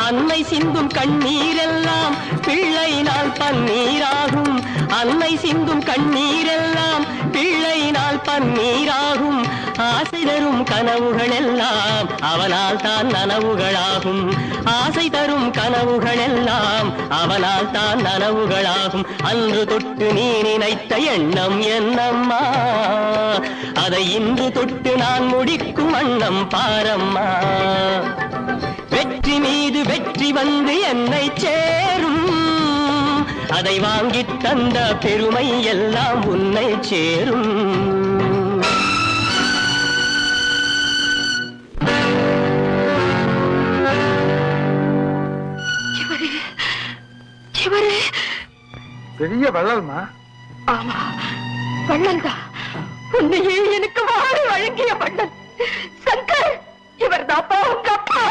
அன்னை சிந்தும் கண்ணீரெல்லாம் பிள்ளையினால் பன்னீராகும். அன்னை சிந்தும் கண்ணீரெல்லாம் பிள்ளையினால் பன்னீராகும். ஆசை தரும் கனவுகள் எல்லாம் அவனால் தான் நனவுகளாகும். ஆசை தரும் கனவுகள் எல்லாம் அவனால் தான் நனவுகளாகும். அன்று தொட்டு நீ நினைத்த எண்ணம் என்னம்மா, அதை இன்று தொட்டு நான் முடிக்கும் வண்ணம் பாரம்மா. வெற்றி மீது வெற்றி வந்து என்னை சேரும், அதை வாங்கித் தந்த பெருமை எல்லாம் உன்னை சேரும். பெரிய வள்ளல்மா. ஆமா, வள்ளல் தான். உன்னையே எனக்கு வாரி வழங்கிய வள்ளல் சங்கர். இவர் தாப்பா உங்க அப்பா.